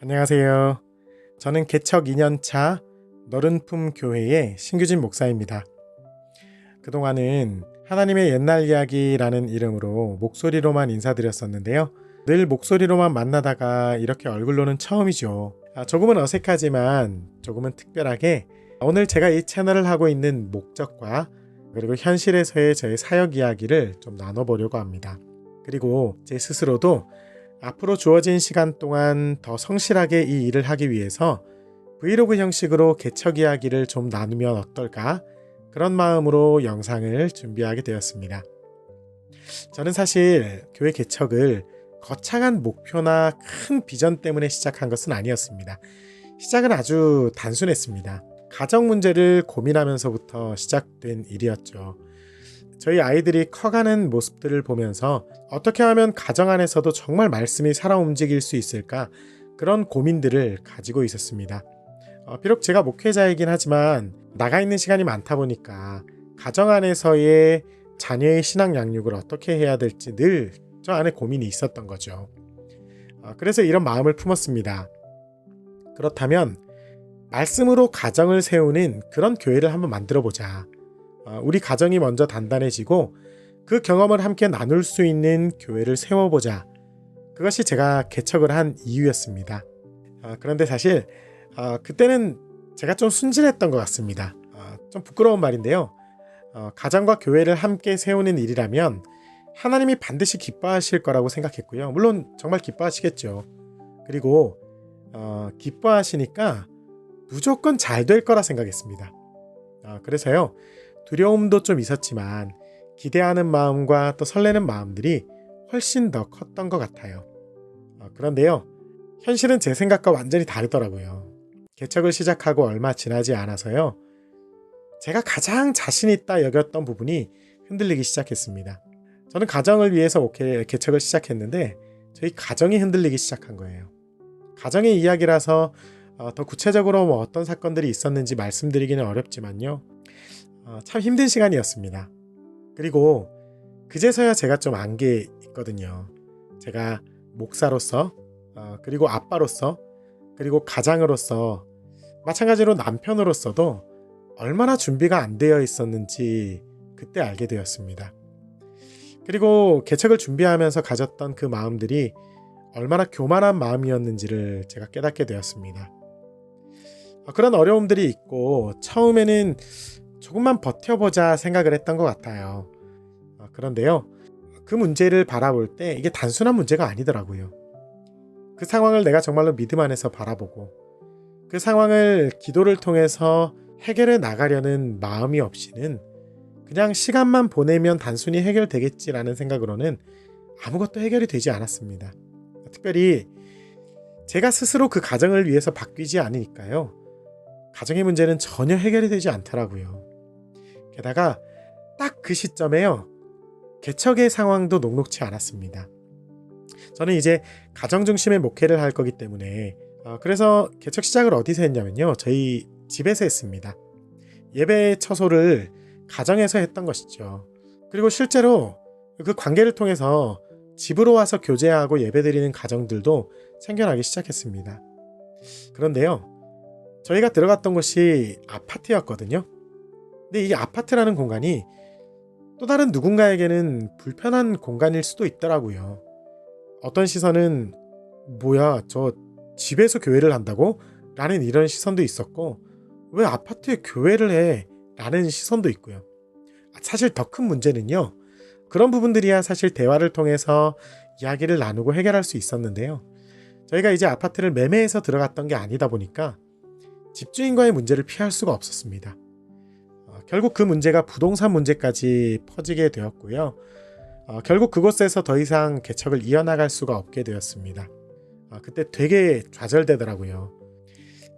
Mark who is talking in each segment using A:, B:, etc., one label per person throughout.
A: 안녕하세요. 저는 개척 2년차 너른품 교회의 신규진 목사입니다. 그동안은 하나님의 옛날 이야기라는 이름으로 목소리로만 인사드렸었는데요. 늘 목소리로만 만나다가 이렇게 얼굴로는 처음이죠. 조금은 어색하지만 조금은 특별하게 오늘 제가 이 채널을 하고 있는 목적과 그리고 현실에서의 저의 사역 이야기를 좀 나눠보려고 합니다. 그리고 제 스스로도 앞으로 주어진 시간 동안 더 성실하게 이 일을 하기 위해서 브이로그 형식으로 개척 이야기를 좀 나누면 어떨까? 그런 마음으로 영상을 준비하게 되었습니다. 저는 사실 교회 개척을 거창한 목표나 큰 비전 때문에 시작한 것은 아니었습니다. 시작은 아주 단순했습니다. 가정 문제를 고민하면서부터 시작된 일이었죠. 저희 아이들이 커가는 모습들을 보면서 어떻게 하면 가정 안에서도 정말 말씀이 살아 움직일 수 있을까? 그런 고민들을 가지고 있었습니다. 비록 제가 목회자이긴 하지만 나가 있는 시간이 많다 보니까 가정 안에서의 자녀의 신앙 양육을 어떻게 해야 될지 늘 저 안에 고민이 있었던 거죠. 그래서 이런 마음을 품었습니다. 그렇다면 말씀으로 가정을 세우는 그런 교회를 한번 만들어 보자. 우리 가정이 먼저 단단해지고 그 경험을 함께 나눌 수 있는 교회를 세워보자. 그것이 제가 개척을 한 이유였습니다. 그런데 사실 그때는 제가 좀 순진했던 것 같습니다. 좀 부끄러운 말인데요. 가정과 교회를 함께 세우는 일이라면 하나님이 반드시 기뻐하실 거라고 생각했고요. 물론 정말 기뻐하시겠죠. 그리고 기뻐하시니까 무조건 잘 될 거라 생각했습니다. 그래서요. 두려움도 좀 있었지만 기대하는 마음과 또 설레는 마음들이 훨씬 더 컸던 것 같아요. 그런데요. 현실은 제 생각과 완전히 다르더라고요. 개척을 시작하고 얼마 지나지 않아서요. 제가 가장 자신 있다 여겼던 부분이 흔들리기 시작했습니다. 저는 가정을 위해서 개척을 시작했는데 저희 가정이 흔들리기 시작한 거예요. 가정의 이야기라서 더 구체적으로 어떤 사건들이 있었는지 말씀드리기는 어렵지만요. 참 힘든 시간이었습니다. 그리고 그제서야 제가 좀 안 게 있거든요. 제가 목사로서 그리고 아빠로서 그리고 가장으로서 마찬가지로 남편으로서도 얼마나 준비가 안 되어 있었는지 그때 알게 되었습니다. 그리고 개척을 준비하면서 가졌던 그 마음들이 얼마나 교만한 마음이었는지를 제가 깨닫게 되었습니다. 그런 어려움들이 있고 처음에는 조금만 버텨보자 생각을 했던 것 같아요. 그런데요. 그 문제를 바라볼 때 이게 단순한 문제가 아니더라고요. 그 상황을 내가 정말로 믿음 안에서 바라보고 그 상황을 기도를 통해서 해결해 나가려는 마음이 없이는 그냥 시간만 보내면 단순히 해결되겠지라는 생각으로는 아무것도 해결이 되지 않았습니다. 특별히 제가 스스로 그 가정을 위해서 바뀌지 않으니까요. 가정의 문제는 전혀 해결이 되지 않더라고요. 게다가 딱 그 시점에요. 개척의 상황도 녹록치 않았습니다. 저는 이제 가정 중심의 목회를 할 거기 때문에 그래서 개척 시작을 어디서 했냐면요. 저희 집에서 했습니다. 예배 처소를 가정에서 했던 것이죠. 그리고 실제로 그 관계를 통해서 집으로 와서 교제하고 예배드리는 가정들도 생겨나기 시작했습니다. 그런데요. 저희가 들어갔던 곳이 아파트였거든요. 근데 이 아파트라는 공간이 또 다른 누군가에게는 불편한 공간일 수도 있더라고요. 어떤 시선은 뭐야 저 집에서 교회를 한다고? 라는 이런 시선도 있었고 왜 아파트에 교회를 해? 라는 시선도 있고요. 사실 더 큰 문제는요. 그런 부분들이야 사실 대화를 통해서 이야기를 나누고 해결할 수 있었는데요. 저희가 이제 아파트를 매매해서 들어갔던 게 아니다 보니까 집주인과의 문제를 피할 수가 없었습니다. 결국 그 문제가 부동산 문제까지 퍼지게 되었고요. 결국 그곳에서 더 이상 개척을 이어나갈 수가 없게 되었습니다. 그때 되게 좌절되더라고요.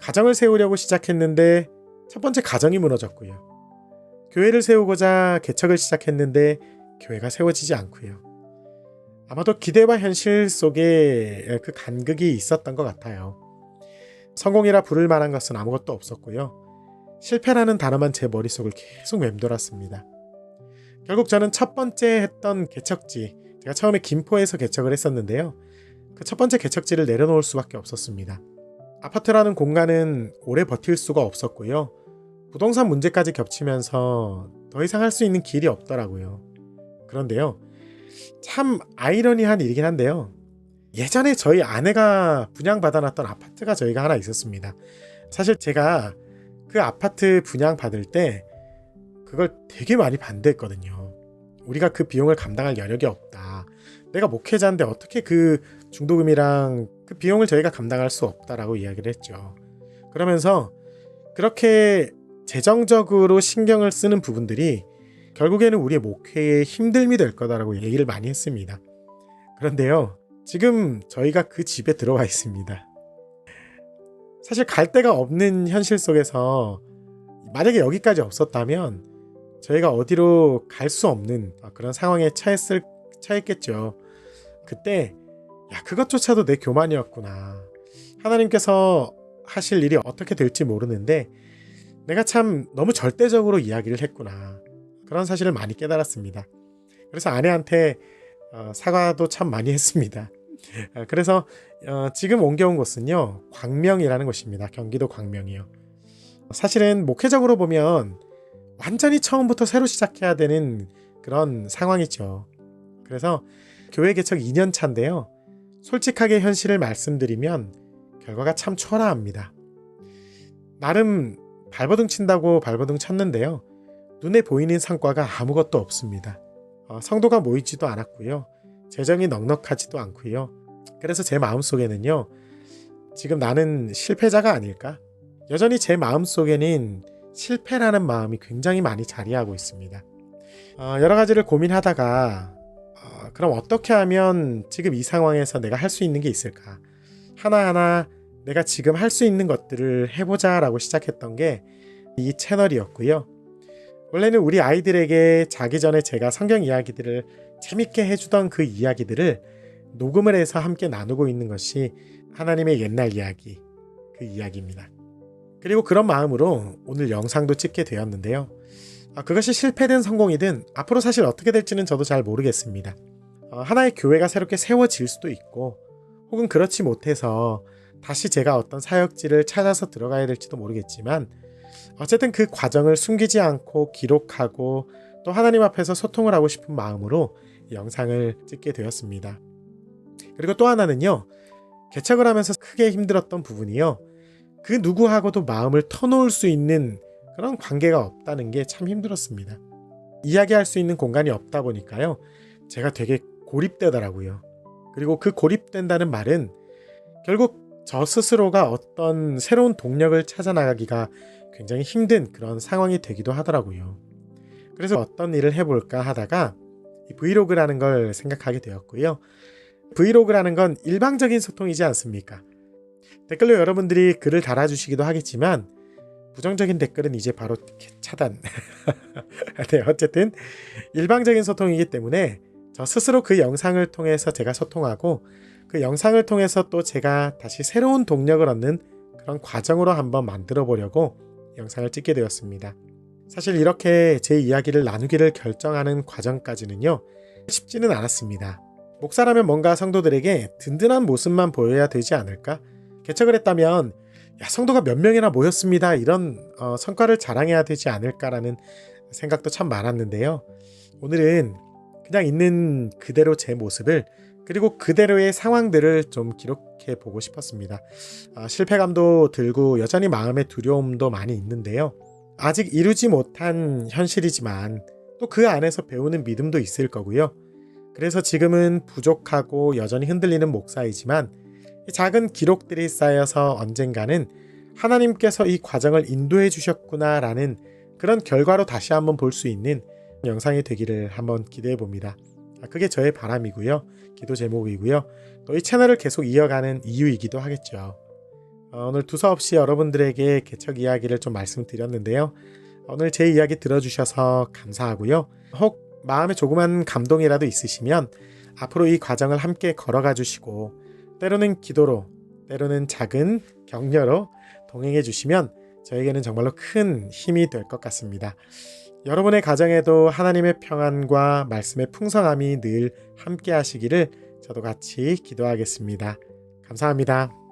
A: 가정을 세우려고 시작했는데 첫 번째 가정이 무너졌고요. 교회를 세우고자 개척을 시작했는데 교회가 세워지지 않고요. 아마도 기대와 현실 속에 그 간극이 있었던 것 같아요. 성공이라 부를 만한 것은 아무것도 없었고요. 실패라는 단어만 제 머릿속을 계속 맴돌았습니다. 결국 저는 첫 번째 했던 개척지, 제가 처음에 김포에서 개척을 했었는데요. 그 첫 번째 개척지를 내려놓을 수밖에 없었습니다. 아파트라는 공간은 오래 버틸 수가 없었고요. 부동산 문제까지 겹치면서 더 이상 할 수 있는 길이 없더라고요. 그런데요, 참 아이러니한 일이긴 한데요. 예전에 저희 아내가 분양받아놨던 아파트가 저희가 하나 있었습니다. 사실 제가 그 아파트 분양받을 때 그걸 되게 많이 반대했거든요. 우리가 그 비용을 감당할 여력이 없다. 내가 목회자인데 어떻게 그 중도금이랑 그 비용을 저희가 감당할 수 없다라고 이야기를 했죠. 그러면서 그렇게 재정적으로 신경을 쓰는 부분들이 결국에는 우리의 목회에 힘듦이 될 거다라고 얘기를 많이 했습니다. 그런데요, 지금 저희가 그 집에 들어와 있습니다. 사실 갈 데가 없는 현실 속에서 만약에 여기까지 없었다면 저희가 어디로 갈 수 없는 그런 상황에 처했겠죠. 그때 그것조차도 내 교만이었구나. 하나님께서 하실 일이 어떻게 될지 모르는데 내가 참 너무 절대적으로 이야기를 했구나. 그런 사실을 많이 깨달았습니다. 그래서 아내한테 사과도 참 많이 했습니다. 그래서 지금 옮겨온 곳은요, 광명이라는 곳입니다. 경기도 광명이요. 사실은 목회적으로 보면 완전히 처음부터 새로 시작해야 되는 그런 상황이죠. 그래서 교회 개척 2년 차인데요. 솔직하게 현실을 말씀드리면 결과가 참 초라합니다. 나름 발버둥 친다고 발버둥 쳤는데요. 눈에 보이는 성과가 아무것도 없습니다. 성도가 모이지도 않았고요. 재정이 넉넉하지도 않고요. 그래서 제 마음속에는요, 지금 나는 실패자가 아닐까? 여전히 제 마음속에는 실패라는 마음이 굉장히 많이 자리하고 있습니다. 여러 가지를 고민하다가 그럼 어떻게 하면 지금 이 상황에서 내가 할 수 있는 게 있을까? 하나하나 내가 지금 할 수 있는 것들을 해보자 라고 시작했던 게 이 채널이었고요. 원래는 우리 아이들에게 자기 전에 제가 성경 이야기들을 재밌게 해주던 그 이야기들을 녹음을 해서 함께 나누고 있는 것이 하나님의 옛날 이야기, 그 이야기입니다. 그리고 그런 마음으로 오늘 영상도 찍게 되었는데요. 그것이 실패된 성공이든 앞으로 사실 어떻게 될지는 저도 잘 모르겠습니다. 하나의 교회가 새롭게 세워질 수도 있고 혹은 그렇지 못해서 다시 제가 어떤 사역지를 찾아서 들어가야 될지도 모르겠지만 어쨌든 그 과정을 숨기지 않고 기록하고 또 하나님 앞에서 소통을 하고 싶은 마음으로 영상을 찍게 되었습니다. 그리고 또 하나는요, 개척을 하면서 크게 힘들었던 부분이요, 그 누구하고도 마음을 터놓을 수 있는 그런 관계가 없다는 게 참 힘들었습니다. 이야기할 수 있는 공간이 없다 보니까요, 제가 되게 고립되더라고요. 그리고 그 고립된다는 말은 결국 저 스스로가 어떤 새로운 동력을 찾아 나가기가 굉장히 힘든 그런 상황이 되기도 하더라고요. 그래서 어떤 일을 해볼까 하다가 이 브이로그라는 걸 생각하게 되었고요. 브이로그라는 건 일방적인 소통이지 않습니까? 댓글로 여러분들이 글을 달아주시기도 하겠지만 부정적인 댓글은 이제 바로 차단. 네, 어쨌든 일방적인 소통이기 때문에 저 스스로 그 영상을 통해서 제가 소통하고 그 영상을 통해서 또 제가 다시 새로운 동력을 얻는 그런 과정으로 한번 만들어 보려고 영상을 찍게 되었습니다. 사실 이렇게 제 이야기를 나누기를 결정하는 과정까지는요, 쉽지는 않았습니다. 목사라면 뭔가 성도들에게 든든한 모습만 보여야 되지 않을까? 개척을 했다면 성도가 몇 명이나 모였습니다, 이런 성과를 자랑해야 되지 않을까라는 생각도 참 많았는데요. 오늘은 그냥 있는 그대로 제 모습을 그리고 그대로의 상황들을 좀 기록해 보고 싶었습니다. 실패감도 들고 여전히 마음의 두려움도 많이 있는데요. 아직 이루지 못한 현실이지만 또 그 안에서 배우는 믿음도 있을 거고요. 그래서 지금은 부족하고 여전히 흔들리는 목사이지만 작은 기록들이 쌓여서 언젠가는 하나님께서 이 과정을 인도해 주셨구나라는 그런 결과로 다시 한번 볼 수 있는 영상이 되기를 한번 기대해 봅니다. 그게 저의 바람이고요. 기도 제목이고요. 또 이 채널을 계속 이어가는 이유이기도 하겠죠. 오늘 두서없이 여러분들에게 개척 이야기를 좀 말씀드렸는데요. 오늘 제 이야기 들어주셔서 감사하고요. 혹 마음에 조그만 감동이라도 있으시면 앞으로 이 과정을 함께 걸어가 주시고 때로는 기도로, 때로는 작은 격려로 동행해 주시면 저에게는 정말로 큰 힘이 될 것 같습니다. 여러분의 가정에도 하나님의 평안과 말씀의 풍성함이 늘 함께 하시기를 저도 같이 기도하겠습니다. 감사합니다.